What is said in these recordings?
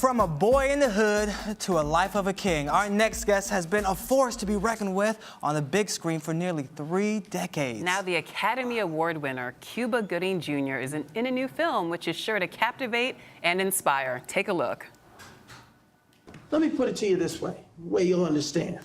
From a boy in the hood to a life of a king, our next guest has been a force to be reckoned with on the big screen for nearly 3 decades. Now the Academy Award winner, Cuba Gooding Jr. is in a new film which is sure to captivate and inspire. Take a look. Let me put it to you this way, the way you'll understand.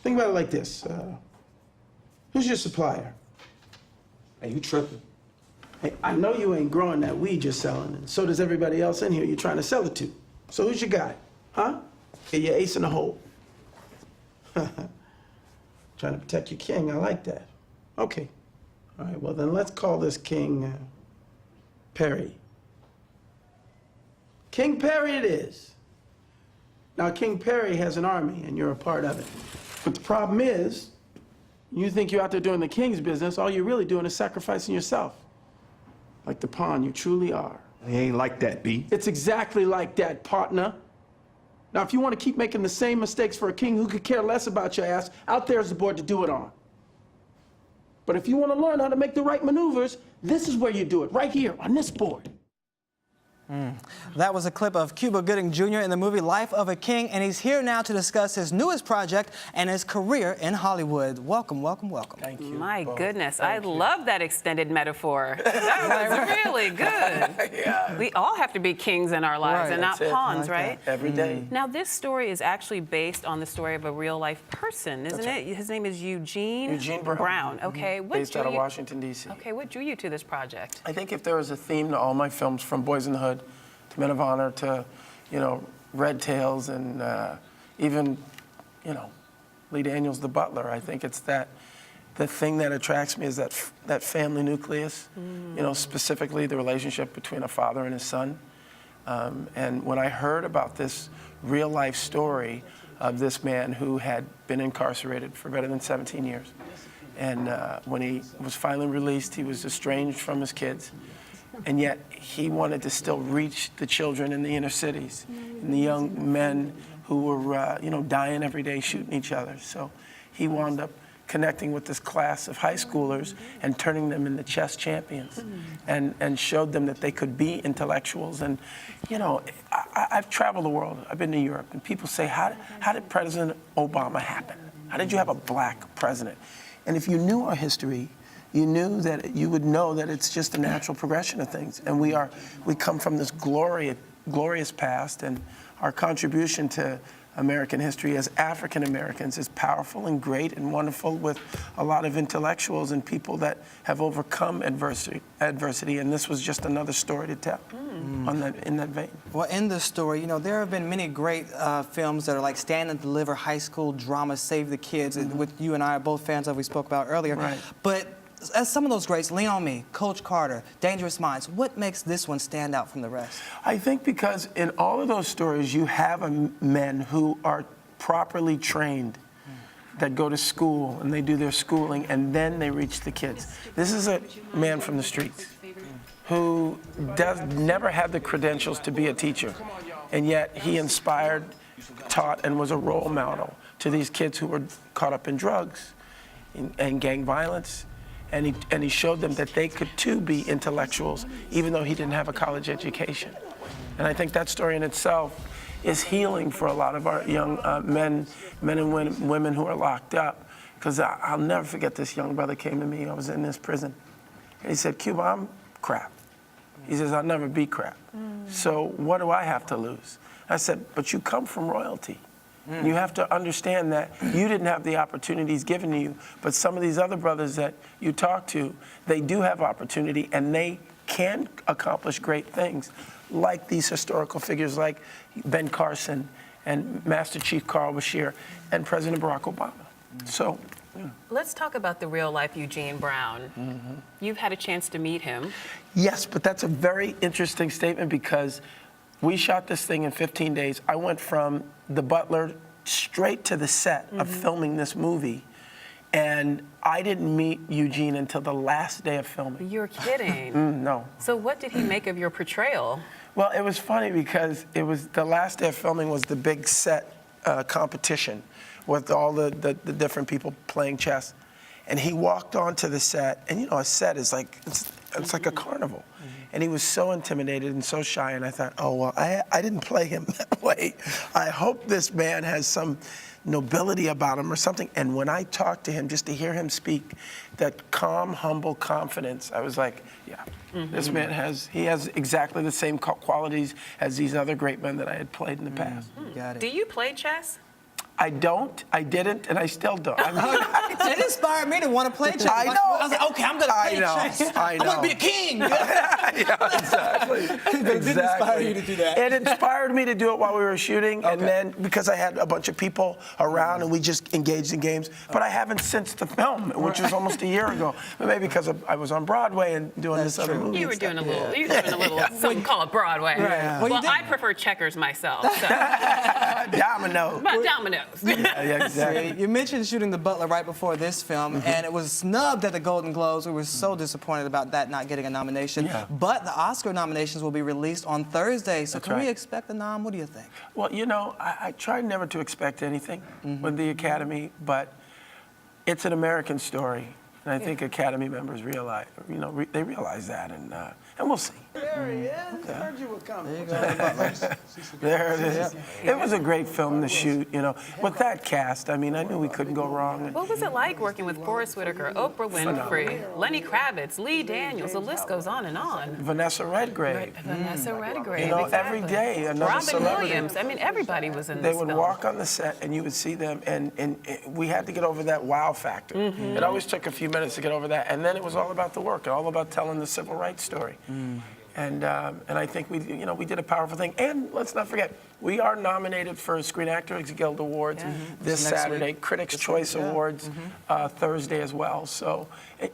Think about it like this. Who's your supplier? Hey, you tripping? Hey, I know you ain't growing that weed you're selling, and so does everybody else in here you're trying to sell it to. So who's your guy? Huh? Hey, you're ace in the hole. Trying to protect your king, I like that. Okay. All right, well then let's call this King Perry. King Perry it is. Now, King Perry has an army, and you're a part of it. But the problem is, you think you're out there doing the king's business, all you're really doing is sacrificing yourself. Like the pawn you truly are. He ain't like that, B. It's exactly like that, partner. Now, if you want to keep making the same mistakes for a king who could care less about your ass, out there's the board to do it on. But if you want to learn how to make the right maneuvers, this is where you do it, right here, on this board. That was a clip of Cuba Gooding Jr. in the movie Life of a King, and he's here now to discuss his newest project and his career in Hollywood. Welcome, welcome, welcome. Thank you. My both. goodness, Thank I you. love that extended metaphor. That was really good. Yeah. We all have to be kings in our lives Right, and not that's it. pawns, I like right? Every day. Now, this story is actually based on the story of a real-life person, isn't it? His name is Eugene Brown. Okay, what Based drew out of you? Washington, D.C. Okay, what drew you to this project? I think if there was a theme to all my films, from Boys in the Hood to Men of Honor to, Red Tails and even, Lee Daniels, the butler, I think it's that the thing that attracts me is that family nucleus, specifically the relationship between a father and his son. And when I heard about this real life story of this man who had been incarcerated for better than 17 years, and when he was finally released, he was estranged from his kids. And yet he wanted to still reach the children in the inner cities and the young men who were, dying every day, shooting each other. So he wound up connecting with this class of high schoolers and turning them into chess champions and showed them that they could be intellectuals. And, I've traveled the world. I've been to Europe. And people say, how did President Obama happen? How did you have a black president? And if you knew our history, you would know that it's just a natural progression of things. And we come from this glorious past, and our contribution to American history as African Americans is powerful and great and wonderful, with a lot of intellectuals and people that have overcome adversity. And this was just another story to tell in that vein. Well, in this story, there have been many great films that are like Stand and Deliver, high school drama, Save the Kids, which you and I are both fans of, we spoke about earlier. Right. But as some of those greats, Lean on Me, Coach Carter, Dangerous Minds, what makes this one stand out from the rest? I think because in all of those stories, you have men who are properly trained, that go to school and they do their schooling and then they reach the kids. This is a man from the streets who never had the credentials to be a teacher, and yet he inspired, taught, and was a role model to these kids who were caught up in drugs and gang violence. And he showed them that they could too be intellectuals, even though he didn't have a college education. And I think that story in itself is healing for a lot of our young men and women who are locked up. Because I'll never forget, this young brother came to me. I was in this prison, and he said, "Cuba, I'm crap." He says, "I'll never be crap. So what do I have to lose?" I said, "But you come from royalty. You have to understand that you didn't have the opportunities given to you, but some of these other brothers that you talk to, they do have opportunity, and they can accomplish great things, like these historical figures like Ben Carson and Master Chief Carl Bashir and President Barack Obama." So, Let's talk about the real-life Eugene Brown. You've had a chance to meet him. yes, but that's a very interesting statement, because we shot this thing in 15 days. I went from the butler straight to the set of filming this movie, and I didn't meet Eugene until the last day of filming. You're kidding. No. So what did he make of your portrayal? Well, it was funny because it was the last day of filming was the big set competition with all the different people playing chess. And he walked onto the set, and a set is like, it's like a carnival. And he was so intimidated and so shy, and I thought, oh, well, I didn't play him that way. I hope this man has some nobility about him or something. And when I talked to him, just to hear him speak, that calm, humble confidence, I was like, yeah, this man has exactly the same qualities as these other great men that I had played in the past. Got it. Do you play chess? I don't, I didn't, and I still don't. I mean, It inspired me to want to play chess. I know. I was like, okay, I'm going to play chess. I know. I want to be a king. Yeah, exactly. It did inspire you to do that. It inspired me to do it while we were shooting, and then because I had a bunch of people around and we just engaged in games. But I haven't since the film, which was almost a year ago. But maybe because I was on Broadway and doing this other movie. You were doing a little, something called Broadway. Right. Well, I prefer checkers myself. So. Domino. But dominoes. Yeah, exactly. You mentioned shooting The Butler right before this film, and it was snubbed at the Golden Globes. We were so disappointed about that not getting a nomination. Yeah. But the Oscar nominations will be released on Thursday, so That's can we right. expect a nom? What do you think? Well, you know, I try never to expect anything with the Academy, but it's an American story, and I think Academy members realize, they realize that, and we'll see. There he is. Heard you were coming. There it is. It was a great film to shoot, with that cast. I mean, I knew we couldn't go wrong. What was it like working with Forrest Whitaker, Oprah Winfrey, Lenny Kravitz, Lee Daniels? The list goes on and on. Vanessa Redgrave. Vanessa Redgrave. Every day another Robin celebrity. Williams. I mean, everybody was in They this would film. walk on the set, and you would see them, and we had to get over that wow factor. It always took a few minutes to get over that, and then it was all about the work, all about telling the civil rights story. And I think we did a powerful thing. And let's not forget, we are nominated for Screen Actors Guild Awards this Next Saturday, week. Critics' Choice Awards Thursday as well. So,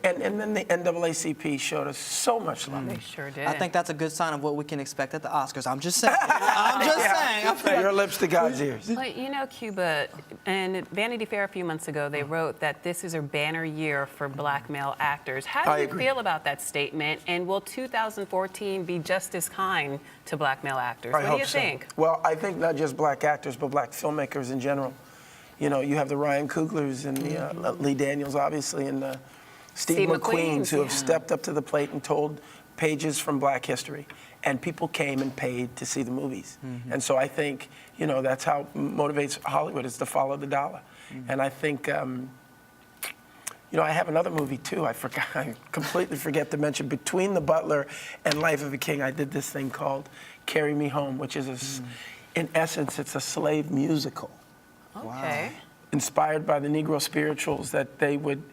and then the NAACP showed us so much love. They sure did. I think that's a good sign of what we can expect at the Oscars. I'm just saying. I'm just saying. Your lips to God's ears. But Cuba, and Vanity Fair a few months ago, they wrote that this is a banner year for black male actors. How do you agree. feel about that statement? And will 2014 be just as kind to black male actors? I What do hope you so. think? Well, I think not just black actors, but black filmmakers in general. You have the Ryan Cooglers and the Lee Daniels, obviously, and the Steve McQueens who have stepped up to the plate and told pages from black history. And people came and paid to see the movies. And so I think, that's how motivates Hollywood, is to follow the dollar. And I think, I have another movie too. I completely forget to mention. Between The Butler and Life of a King, I did this thing called Carry Me Home, which is, in essence, it's a slave musical. Okay. Inspired by the Negro spirituals that they would,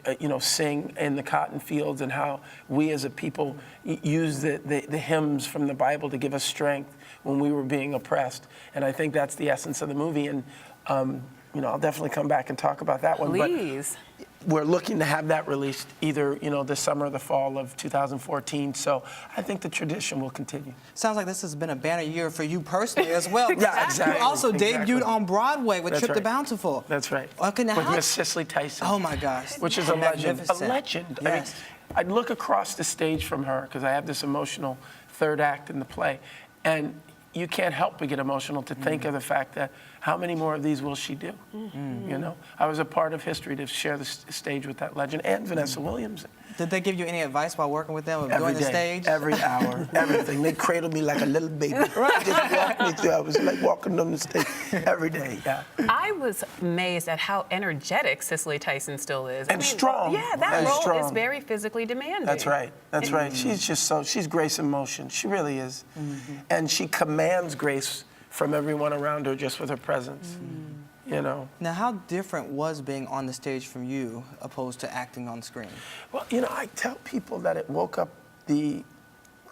sing in the cotton fields, and how we as a people use the hymns from the Bible to give us strength when we were being oppressed. And I think that's the essence of the movie. And, I'll definitely come back and talk about that one. Please. But we're looking to have that released either, the summer or the fall of 2014. So I think the tradition will continue. Sounds like this has been a banner year for you personally as well. Yeah, exactly. You also Exactly. debuted on Broadway with That's Trip the right. Bountiful. That's right. Okay, now With how- Miss Cicely Tyson. Oh my gosh. Which is a legend. A Magnificent. legend. Yes. I'd look across the stage from her, because I have this emotional third act in the play, and you can't help but get emotional to think of the fact that how many more of these will she do? I was a part of history to share the stage with that legend, and Vanessa Williams. Did they give you any advice while working with them, Every doing the day, stage? every hour, everything. They cradled me like a little baby. Just walked me through. I was like walking on the stage every day. Yeah. I was amazed at how energetic Cicely Tyson still is. And strong. Yeah, that And role is strong. very physically demanding. That's right. That's right. She's just she's grace in motion. She really is. And she commands grace from everyone around her just with her presence. Now, how different was being on the stage from you opposed to acting on screen? Well, I tell people that it woke up the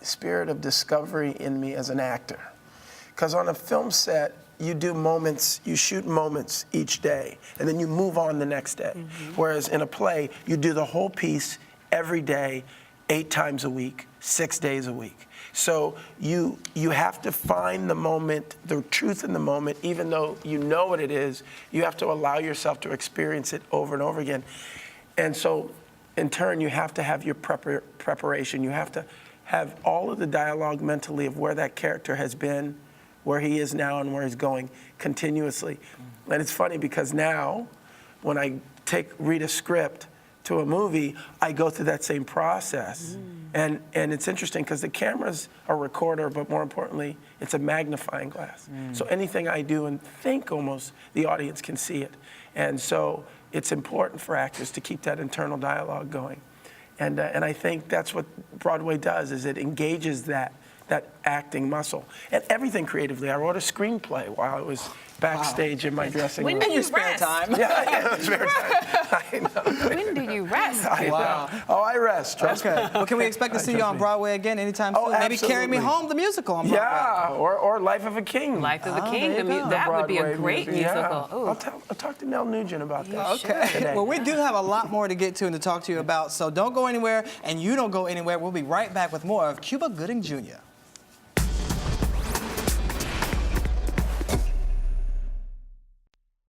spirit of discovery in me as an actor. Because on a film set, you do moments, you shoot moments each day, and then you move on the next day. Whereas in a play, you do the whole piece every day, 8 times a week, 6 days a week. So you have to find the moment, the truth in the moment, even though you know what it is. You have to allow yourself to experience it over and over again. And so, in turn, you have to have your preparation. You have to have all of the dialogue mentally of where that character has been, where he is now, and where he's going continuously. And it's funny because now, when I read a script to a movie, I go through that same process. And it's interesting because the camera's a recorder, but more importantly, it's a magnifying glass. So anything I do and think almost, the audience can see it. And so it's important for actors to keep that internal dialogue going. And I think that's what Broadway does, is it engages that acting muscle. And everything creatively. I wrote a screenplay while I was backstage in my dressing room. When do you spare rest? time. Yeah, spare time. I know. When do you rest? I know. Oh, I rest. Trust me. Okay. Well, can we expect to see you on Broadway again anytime soon? Oh, Maybe Carry Me absolutely. Home, the musical on Broadway. Yeah, or Life of a King. Life of the Oh, King. there you go. That would be a Broadway great musical. Yeah. Ooh. I'll talk to Nell Nugent about that. Okay. today. Well, we do have a lot more to get to and to talk to you about, so don't go anywhere, and you don't go anywhere. We'll be right back with more of Cuba Gooding Jr.